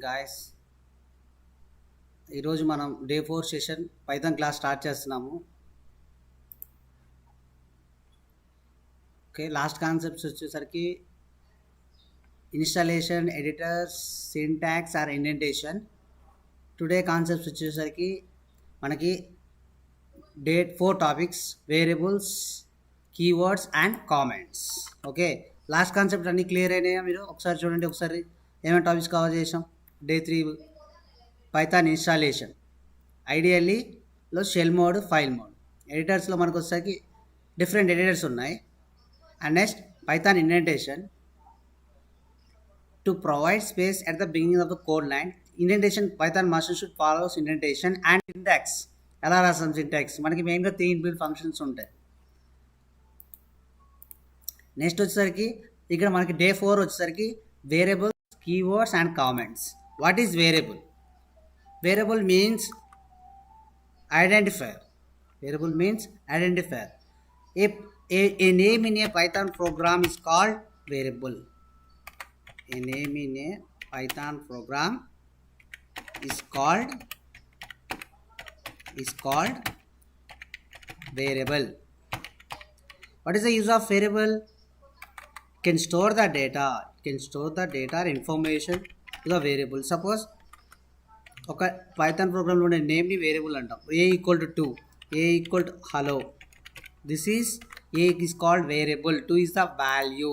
Guys. ఈరోజు మనం day 4 session python class start చేస్తున్నాము. ఓకే, లాస్ట్ కాన్సెప్ట్స్ వచ్చేసరికి installation, editors, syntax or indentation. Today concepts వచ్చేసరికి మనకి day 4 topics variables, keywords and comments. Okay, last concept అన్నీ clear అయినాయా? మీరు ఒకసారి చూడండి. ఒకసారి ఏమేమి టాపిక్స్ కవర్ చేసాం. డే 3 పైథాన్ ఇన్స్టాలేషన్, ఐడియల్లీలో షెల్ మోడ్, ఫైల్ మోడ్. ఎడిటర్స్లో మనకు వచ్చేసరికి డిఫరెంట్ ఎడిటర్స్ ఉన్నాయి. And next python indentation to provide space at the beginning of the code line. Indentation Python master should follows indentation. And syntax ఎలా రాస్తాం? Syntax మనకి మెయిన్గా 3 inbuilt functions ఉంటాయి. Next వచ్చేసరికి ఇక్కడ మనకి డే 4 వచ్చేసరికి variables, keywords and comments. What is variable? Variable means identifier. Variable means identifier. If a name in a Python program is called variable. A name in a Python program is called variable. What is the use of variable? It can store the data. It can store the data or information to the variable. Suppose ఒక python ప్రోగ్రామ్లో ఉండే నేమ్ని variable అంటాం. A equal to 2, a equal to hello. This is a is called variable. 2 is the value,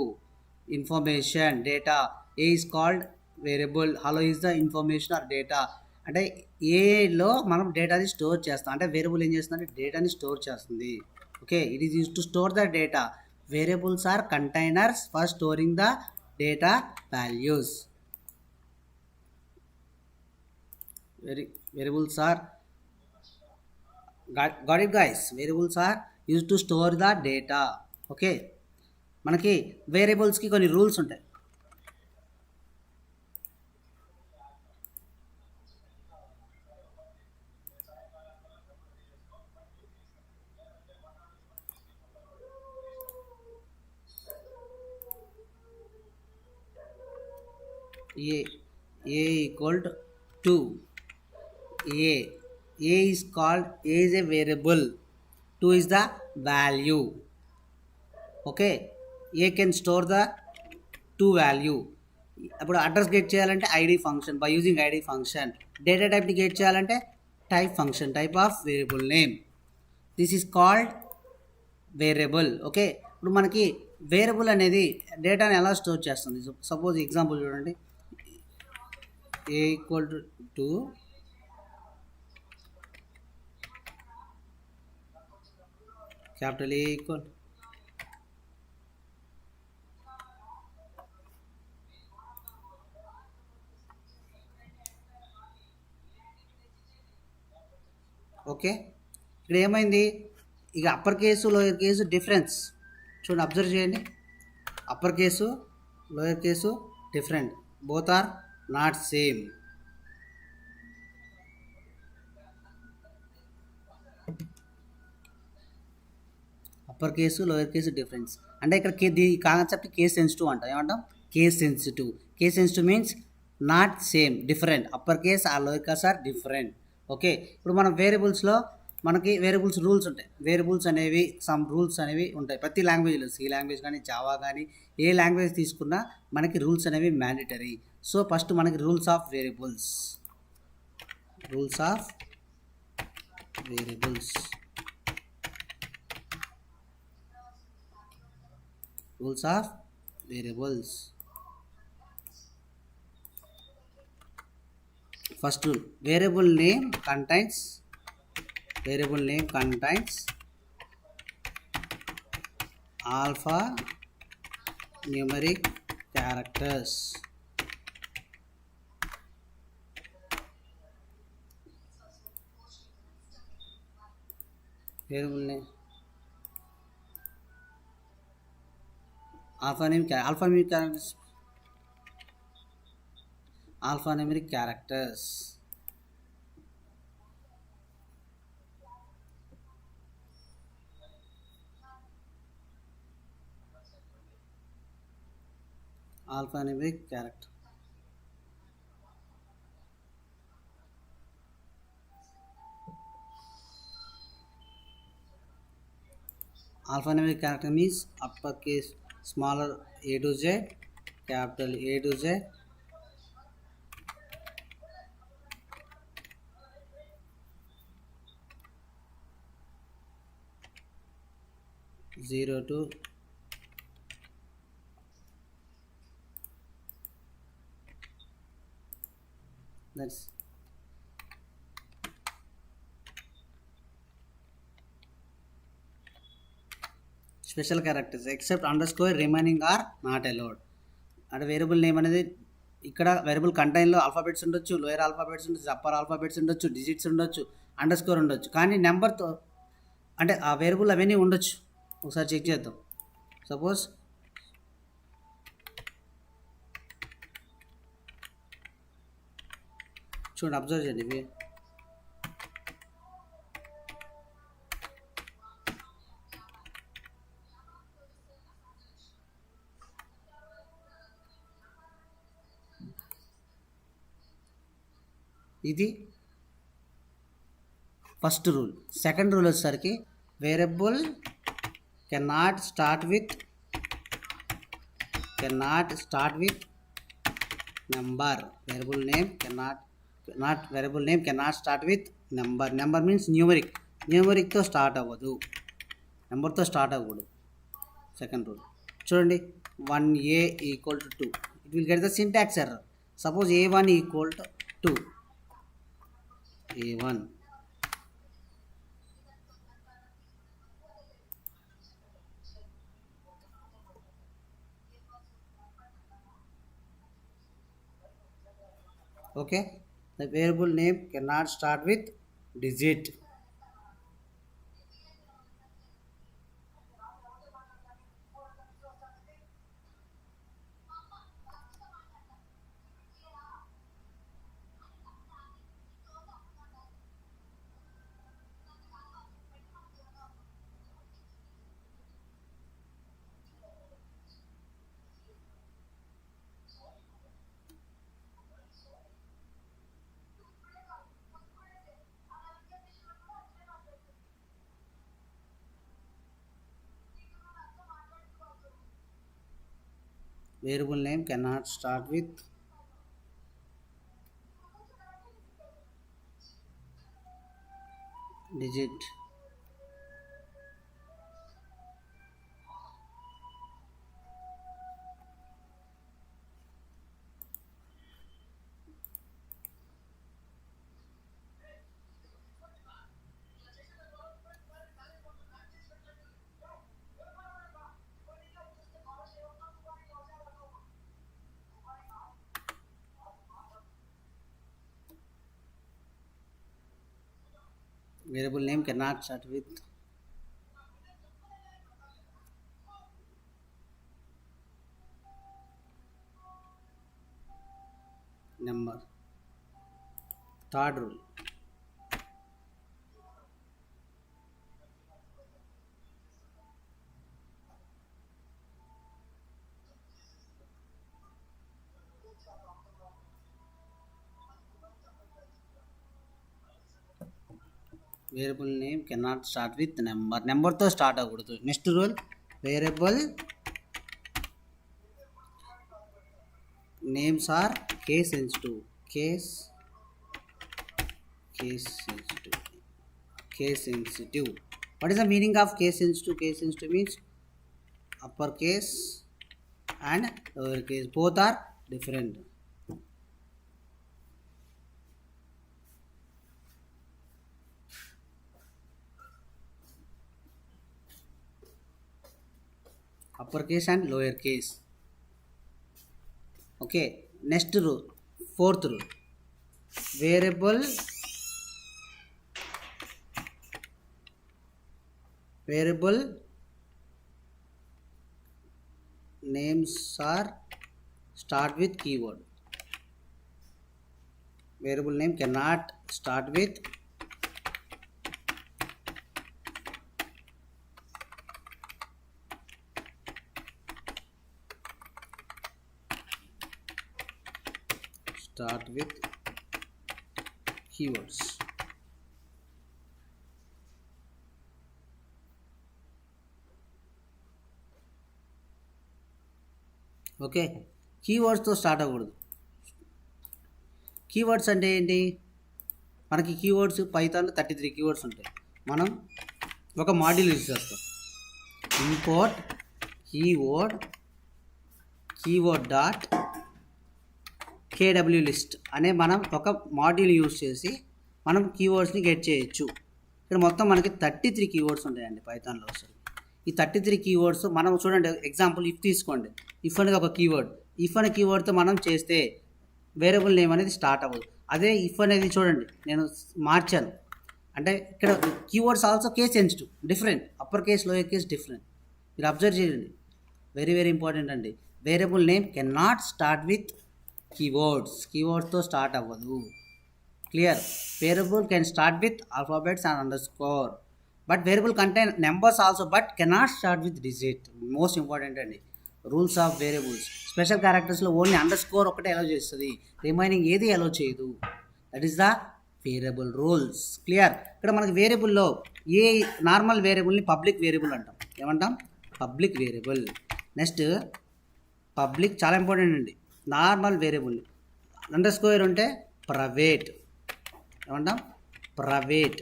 information, data. A is called variable, hello is the information or data. అంటే ఏలో మనం డేటాని store చేస్తాం. అంటే వేరియబుల్ ఏం చేస్తుంది అంటే డేటాని స్టోర్ చేస్తుంది. Okay, it is use to store the data. Variables are containers for storing the data values. Variables are got it guys. Variables are used to store the data. Okay, మనకి వేరియబుల్స్కి కొన్ని rules ఉంటాయి. ఏ equal to 2. A is called, A is a variable, 2 is the value. Okay, A can store the 2 value. అప్పుడు address get చేయాలంటే ID function, by using ID function. Data టైప్ని get చేయాలంటే type function, type of variable name. This is called variable. Okay, ఇప్పుడు మనకి variable అనేది డేటాని ఎలా store చేస్తుంది? సపోజ్ ఎగ్జాంపుల్ చూడండి. A equal to 2, capital A equal okay. ఇక్కడ ఏమైంది? ఇక upper case, lower case difference చూడండి, అబ్జర్వ్ చేయండి. Upper case, lower case different, both are not same. Upper case, lower case difference. అంటే ఇక్కడ ఈ కాన్సెప్ట్ కేస్ సెన్సిటివ్ అంటాం. ఏమంటాం? Case sensitive. Case sensitive means not same, different. Upper case or lower case are different. Okay, ఇప్పుడు మనం వేరియబుల్స్లో మనకి variables rules ఉంటాయి. వేరియబుల్స్ అనేవి సమ్ రూల్స్ అనేవి ఉంటాయి ప్రతి లాంగ్వేజ్లో. సి లాంగ్వేజ్ కానీ, జావా కానీ, ఏ లాంగ్వేజ్ తీసుకున్నా మనకి రూల్స్ అనేవి మ్యాండేటరీ. సో ఫస్ట్ మనకి rules of variables. Rules of variables. Rules of variables. First rule, variable name contains alphanumeric characters. Variable name alphanumeric characters. Alphanumeric character. Alphanumeric character means uppercase, smaller A to Z, capital A to Z, zero to that's special characters except underscore remaining are not allowed. అంటే variable name అనేది ఇక్కడ variable కంటైన్లో alphabets ఉండొచ్చు, lower alphabets ఉండొచ్చు, upper alphabets ఉండొచ్చు, digits ఉండొచ్చు, underscore ఉండొచ్చు, కానీ నెంబర్తో అంటే ఆ వేరియబుల్ అవన్నీ ఉండొచ్చు. ఒకసారి చెక్ చేద్దాం. సపోజ్ చూడండి, అబ్జర్వ్ చేయండి. ఇవి ఇది ఫస్ట్ రూల్. సెకండ్ రూల్ వచ్చేసరికి variable cannot start with number. Variable name cannot start with number. Number means న్యూమరిక్తో స్టార్ట్ అవ్వదు, నెంబర్తో స్టార్ట్ అవ్వకూడదు. సెకండ్ రూల్ చూడండి, 1a equal to 2. It will get the syntax error. Suppose a1 equal to 2, a1 okay. The variable name cannot start with digit. Variable name cannot start with digit. Variable name cannot start with number. Third rule, variable name cannot start with number. నెంబర్తో start అవ్వకూడదు. Next rule, variable names are case sensitive. Case sensitive. What is the meaning of case sensitive? Case sensitive means upper case and lower case, both are different. Upper case and lower case. Okay, next rule, fourth rule, variable names are start with keyword. Variable name cannot start with keywords. Okay, కీవర్డ్స్తో start అవ్వకూడదు. Keywords అంటే ఏంటి? మనకి keywords పైథాన్లో 33 keywords ఉంటాయి. మనం ఒక module use చేస్తాం. Import keyword dot కేడబ్ల్యూ list అనే మనం ఒక మాడ్యూల్ యూజ్ చేసి మనం కీవర్డ్స్ని గెట్ చేయొచ్చు. ఇక్కడ మొత్తం మనకి 33 కీవర్డ్స్ ఉంటాయండి పైథాన్లో. అసలు ఈ 33 కీవర్డ్స్ మనం చూడండి, ఎగ్జాంపుల్ ఇఫ్ తీసుకోండి. ఇఫ్ అనేది ఒక కీవర్డ్. ఇఫ్ అనే కీవర్డ్తో మనం చేస్తే వేరియబుల్ నేమ్ అనేది స్టార్ట్ అవ్వదు. అదే ఇఫ్ అనేది చూడండి నేను మార్చాను అంటే ఇక్కడ keywords also case sensitive, different. Upper case, lower case different. మీరు అబ్జర్వ్ చేయండి, వెరీ వెరీ ఇంపార్టెంట్ అండి. Variable name cannot start with కీవర్డ్స్తో స్టార్ట్ అవ్వదు. Clear? Variable can start with alphabets and underscore, but variable contain numbers also, but cannot start with digit. Most important అండి rules of variables. Special క్యారెక్టర్స్లో only underscore ఒకటే allow చేస్తుంది, remaining ఏది allow చేయదు. That is the variable rules. Clear? ఇక్కడ మనకి వేరియబుల్లో ఏ normal వేరియబుల్ని public variable అంటాం. ఏమంటాం? Public variable. నెక్స్ట్ పబ్లిక్ చాలా ఇంపార్టెంట్ అండి. నార్మల్ వేరియబుల్ అండర్స్కోర్ ఉంటే ప్రైవేట్. ఏమంటాం? Private.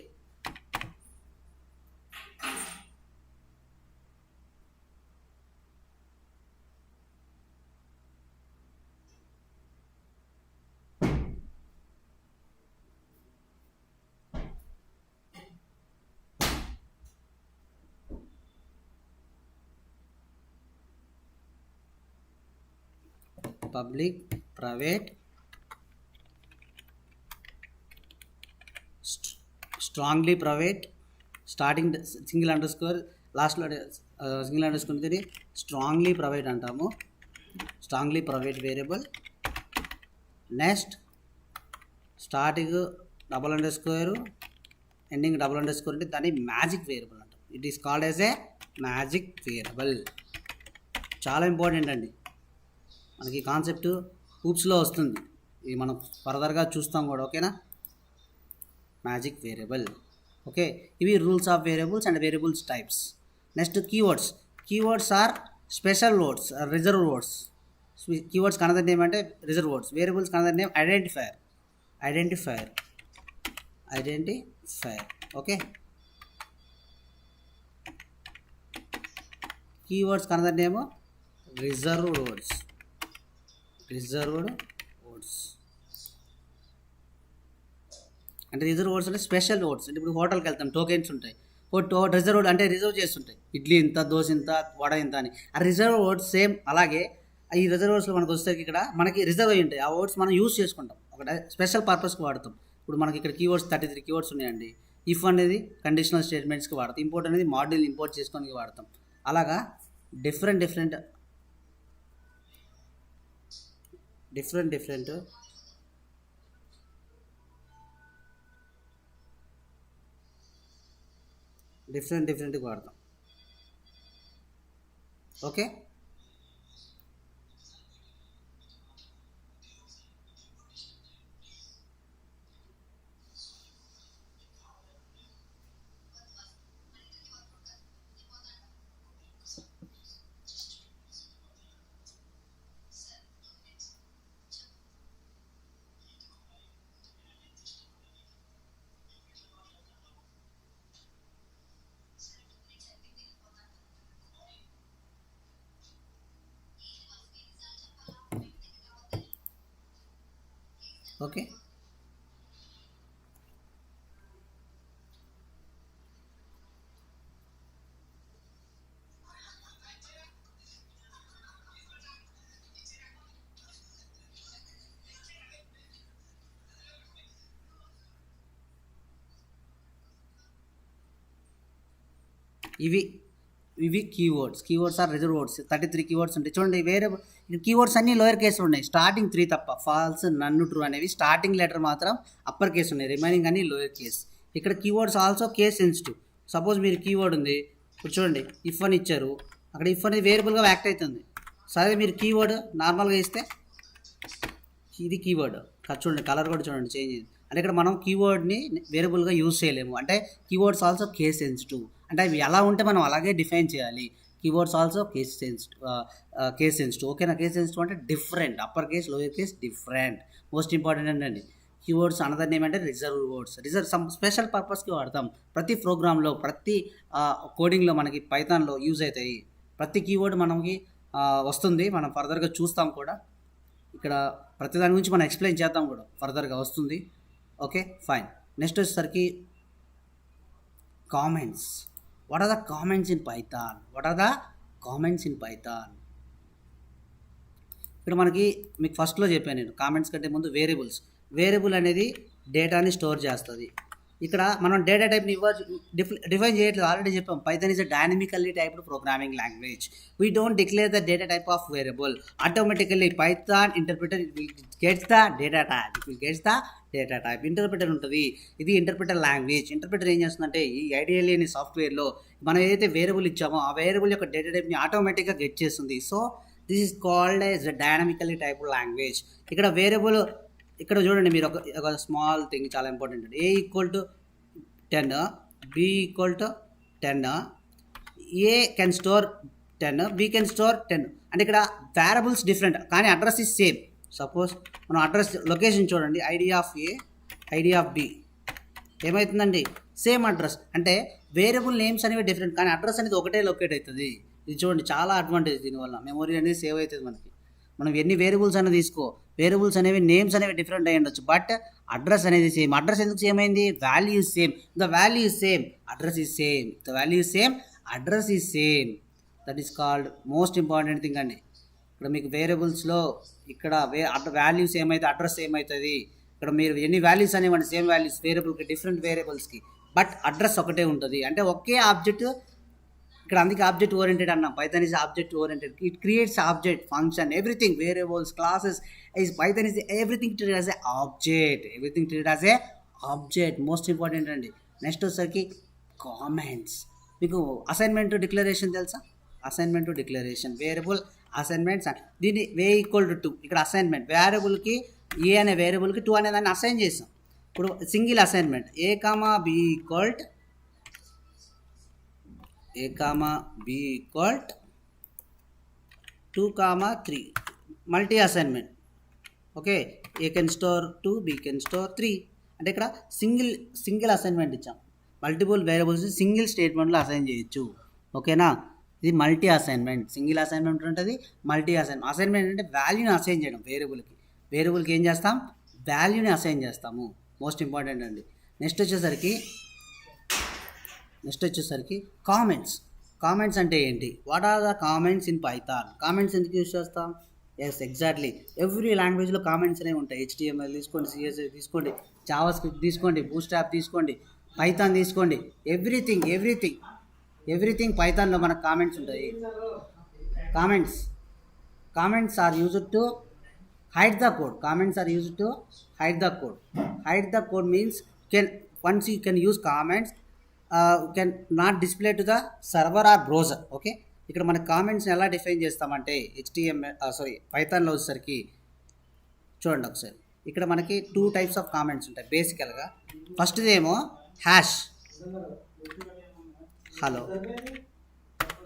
Public, private, strongly private, starting single under score, లాస్ట్లో సింగిల్ అండర్ స్కోర్ ఉంటుంది. స్ట్రాంగ్లీ ప్రైవేట్ అంటాము. Strongly private variable. Next starting double under score, ending double under score అంటే దాన్ని magic variable అంటాం. It is called as a magic variable. చాలా important అండి. మనకి concept హూప్స్లో వస్తుంది, ఇది మనం ఫర్దర్గా చూస్తాం కూడా. ఓకేనా? Magic variable. ఓకే, ఇవి rules of variables and variables types. Next keywords are special words, reserve words. Keywords another name అంటే reserve words. Variables another name identifier. Okay, keywords another name reserved words. అంటే reserve words అంటే special words. అంటే ఇప్పుడు హోటల్కి వెళ్తాం, tokens ఉంటాయి. Reserved అంటే reserve చేస్తుంటాయి, ఇడ్లీ ఇంత, దోశ ఇంత, వడ ఇంత అని. ఆ రిజర్వ్ వర్డ్స్ సేమ్ అలాగే. ఈ రిజర్వ్ వర్డ్స్లో మనకు వస్తే ఇక్కడ మనకి రిజర్వ్ అయి ఉంటాయి. ఆ వర్డ్స్ మనం యూజ్ చేసుకుంటాం, ఒక స్పెషల్ పర్పస్కి వాడతాం. ఇప్పుడు మనకి ఇక్కడ కీవర్డ్స్ 33 కీవర్డ్స్ ఉన్నాయండి. ఇఫ్ అనేది కండిషనల్ స్టేట్మెంట్స్కి వాడతాం. ఇంపోర్ట్ అనేది మాడ్యూల్ ఇంపోర్ట్ చేసుకోవడానికి వాడతాం. అలాగా డిఫరెంట్ వాడతాం. Okay, okay. ఇవి keywords are reserve words. 33 keywords ఉంటాయి. చూడండి, వేరే కీవర్డ్స్ అన్నీ లోయర్ కేసులు ఉన్నాయి, స్టార్టింగ్ 3 తప్ప. ఫాల్స్, నన్, ట్రూ అనేవి స్టార్టింగ్ లెటర్ మాత్రం అప్పర్ కేసు ఉన్నాయి, రిమైనింగ్ అన్నీ లోయర్ కేస్. ఇక్కడ keywords also case sensitive. Suppose మీరు కీవర్డ్ ఉంది, ఇప్పుడు చూడండి ఇఫ్ అని ఇచ్చారు, అక్కడ ఇఫ్ అనేది వేరియబుల్గా యాక్ట్ అవుతుంది. సరే మీరు కీవర్డ్ నార్మల్గా ఇస్తే ఇది కీవర్డ్ చూడండి, కలర్ కూడా చూడండి చేంజ్ అయింది. అంటే ఇక్కడ మనం కీవర్డ్ని వేరియబుల్గా యూజ్ చేయలేము. అంటే కీవర్డ్స్ ఆల్సో కేస్ సెన్సిటివ్. అంటే అవి ఎలా ఉంటే మనం అలాగే డిఫైన్ చేయాలి. Keywords also case sensitive. ఓకేనా? కేస్ సెన్సిటివ్ అంటే different, upper case lower case different. Most important ఏంటండి కీవర్డ్స్ అనదర్ నేమ్ అంటే రిజర్వ్ వర్డ్స్. సమ్ స్పెషల్ పర్పస్కి వాడతాం. ప్రతి ప్రోగ్రాంలో ప్రతి కోడింగ్లో మనకి పైథాన్లో యూజ్ అవుతాయి. ప్రతి కీవర్డ్ మనకి వస్తుంది, మనం ఫర్దర్గా చూస్తాం కూడా. ఇక్కడ ప్రతి దాని గురించి మనం ఎక్స్ప్లెయిన్ చేద్దాం కూడా, ఫర్దర్గా వస్తుంది. Okay fine. నెక్స్ట్ వచ్చేసరికి comments. What are the comments in Python? ఇక్కడ మనకి మీకు ఫస్ట్లో చెప్పాను నేను, కామెంట్స్ కంటే ముందు వేరియబుల్ అనేది డేటాని స్టోర్ చేస్తుంది. ఇక్కడ మనం డేటా టైప్ని డిఫైన్ చేయట్లేదు, ఆల్రెడీ చెప్పాం. Python is a dynamically typed programming language. We don't declare the data type of variable. Automatically Python interpreter gets the data type. Interpreter ఉంటుంది, ఇది ఇంటర్ప్రిటర్ లాంగ్వేజ్. ఇంటర్ప్రిటర్ ఏం చేస్తుందంటే ఈ ఐడియల్లీ అనే సాఫ్ట్వేర్లో మనం ఏదైతే వేరియబుల్ ఇచ్చామో ఆ వేరియబుల్ యొక్క డేటా టైప్ని ఆటోమేటిక్గా గెట్ చేస్తుంది. So this is called as the dynamically typed language. ఇక్కడ వేరియబుల్ ఇక్కడ చూడండి మీరు, ఒక స్మాల్ థింగ్ చాలా ఇంపార్టెంట్ అండి. A = 10, B = 10, A can store 10, B can store 10. అంటే ఇక్కడ వేరియబుల్స్ డిఫరెంట్ కానీ అడ్రస్ ఈజ్ సేమ్. సపోజ్ మనం అడ్రస్ లొకేషన్ చూడండి, ID of A, ID of B ఏమవుతుందండి? Same address. అంటే వేరియబుల్ నేమ్స్ అనేవి డిఫరెంట్ కానీ అడ్రస్ అనేది ఒకటే లొకేట్ అవుతుంది. ఇది చూడండి చాలా అడ్వాంటేజ్ దీనివల్ల. మెమొరీ అనేది సేవ్ అవుతుంది మనకి. మనం ఎన్ని వేరియబుల్స్ అనేది తీసుకో, వేరియబుల్స్ అనేవి నేమ్స్ అనేవి డిఫరెంట్ అయ్యి ఉండొచ్చు, బట్ అడ్రస్ అనేది సేమ్. అడ్రస్ ఎందుకు సేమ్ అయింది? Value is same, the value is same, address is same. The value is same, address is same. That is called most important thing అండి. ఇక్కడ మీకు వేరియబుల్స్లో ఇక్కడ వాల్యూస్ ఏమైతే అడ్రస్ ఏమవుతుంది. ఇక్కడ మీరు ఎన్ని వాల్యూస్ అనేవండి, సేమ్ వాల్యూస్ వేరియబుల్కి, డిఫరెంట్ వేరియబుల్స్కి, బట్ అడ్రస్ ఒకటే ఉంటుంది. అంటే ఒకే ఆబ్జెక్ట్. ఇక్కడ అందుకే ఆబ్జెక్ట్ ఓరియంటెడ్ అన్నాం. Python is object oriented. It creates object, function, everything, variables, classes. Python is everything treated as a object. Most important అండి. నెక్స్ట్ వచ్చేసరికి కామెంట్స్. మీకు అసైన్మెంట్ డిక్లరేషన్ తెలుసా? Assignment declaration, variable assignments. దీన్ని A = 2. ఇక్కడ assignment వేరియబుల్కి A అనే వేరియబుల్కి 2 అనే దాన్ని assign చేసాం. ఇప్పుడు single assignment A, B = A, B = 2, 3. Multi assignment. Okay, A can store 2, B can store 3. అంటే ఇక్కడ సింగిల్ అసైన్మెంట్ ఇచ్చాం. మల్టిపుల్ వేరియబుల్స్ సింగిల్ స్టేట్మెంట్లో అసైన్ చేయొచ్చు. ఓకేనా? ఇది మల్టీ అసైన్మెంట్. సింగిల్ అసైన్మెంట్ ఉంటుంది, మల్టీ అసైన్మెంట్ అంటే వాల్యూని అసైన్ చేయడం. వేరియబుల్కి ఏం చేస్తాం? వాల్యూని అసైన్ చేస్తాము. మోస్ట్ ఇంపార్టెంట్ అండి. నెక్స్ట్ వచ్చేసరికి కామెంట్స్ అంటే ఏంటి? What are the comments in Python? Comments ఎందుకు యూజ్ చేస్తాం? Yes, exactly. ఎవ్రీ లాంగ్వేజ్లో కామెంట్స్ అనేవి ఉంటాయి. HTML తీసుకోండి, CSS తీసుకోండి, జావాస్క్రిప్ట్ తీసుకోండి, బూట్స్ట్రాప్ తీసుకోండి, పైథాన్ తీసుకోండి, ఎవ్రీథింగ్ పైథాన్లో మనకు కామెంట్స్ ఉంటాయి. Comments are used to hide the code. Comments are used to hide the code. Hide the code means once you can use comments, can not display to the server or browser. Okay, ఇక్కడ మన కామెంట్స్ని ఎలా define చేస్తామంటే పైథాన్లో వచ్చేసరికి చూడండి ఒకసారి. ఇక్కడ మనకి 2 types of comments ఉంటాయి బేసికల్గా. ఫస్ట్దేమో hash,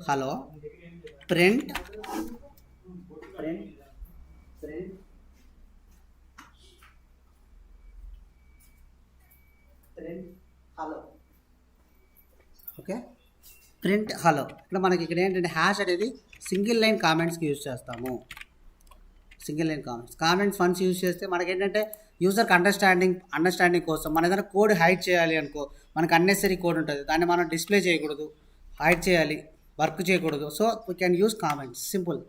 hello print hello. Okay, print hello. ఇక్కడ ఏంటంటే హ్యాష్ అనేది సింగిల్ లైన్ కామెంట్స్కి యూజ్ చేస్తాము. కామెంట్స్ ఫన్స్ యూజ్ చేస్తే మనకి ఏంటంటే యూజర్కి అండర్స్టాండింగ్ కోసం మనం ఏదైనా కోడ్ హైడ్ చేయాలి అనుకో, మనకు అన్నెసరీ కోడ్ ఉంటుంది, దాన్ని మనం డిస్ప్లే చేయకూడదు, హైడ్ చేయాలి, వర్క్ చేయకూడదు. So we can use comments. Simple.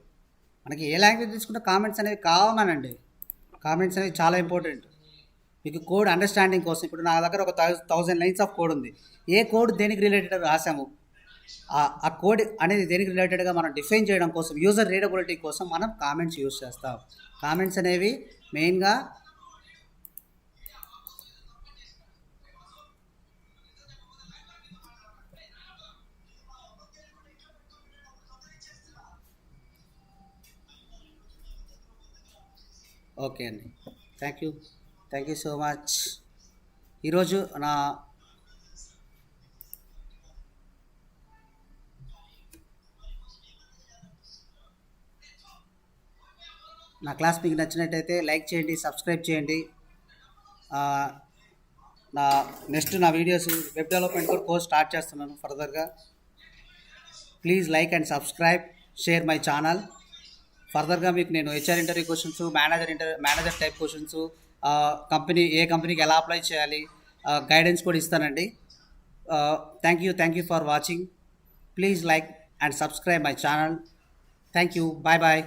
మనకి ఏ లాంగ్వేజ్ తీసుకుంటే కామెంట్స్ అనేవి కామనండి. కామెంట్స్ అనేవి చాలా ఇంపార్టెంట్. మీకు కోడ్ అండర్స్టాండింగ్ కోసం. ఇప్పుడు నా దగ్గర ఒక 1000 lines ఆఫ్ కోడ్ ఉంది. ఏ కోడ్ దేనికి రిలేటెడ్ రాసాము, ఆ కోడ్ అనేది దేనికి రిలేటెడ్గా మనం డిఫైన్ చేయడం కోసం, యూజర్ రీడబిలిటీ కోసం మనం కామెంట్స్ యూజ్ చేస్తాం. కామెంట్స్ అనేవి మెయిన్గా ఓకే అండి. Thank you so much. ఈరోజు నా నా క్లాస్ మీకు నచ్చినట్టయితే లైక్ చేయండి, సబ్స్క్రైబ్ చేయండి. ఆ, నా నెక్స్ట్ నా వీడియోస్ వెబ్ డెవలప్మెంట్ కూడా కోర్స్ స్టార్ట్ చేస్తున్నాను ఫర్దర్గా. Please like and subscribe, share my channel. ఫర్దర్గా మీకు నేను HR interview questions, manager type questions, ఏ కంపెనీకి ఎలా అప్లై చేయాలి, గైడెన్స్ కూడా ఇస్తానండి. Thank you for watching. Please like and subscribe my channel. Thank you. Bye bye.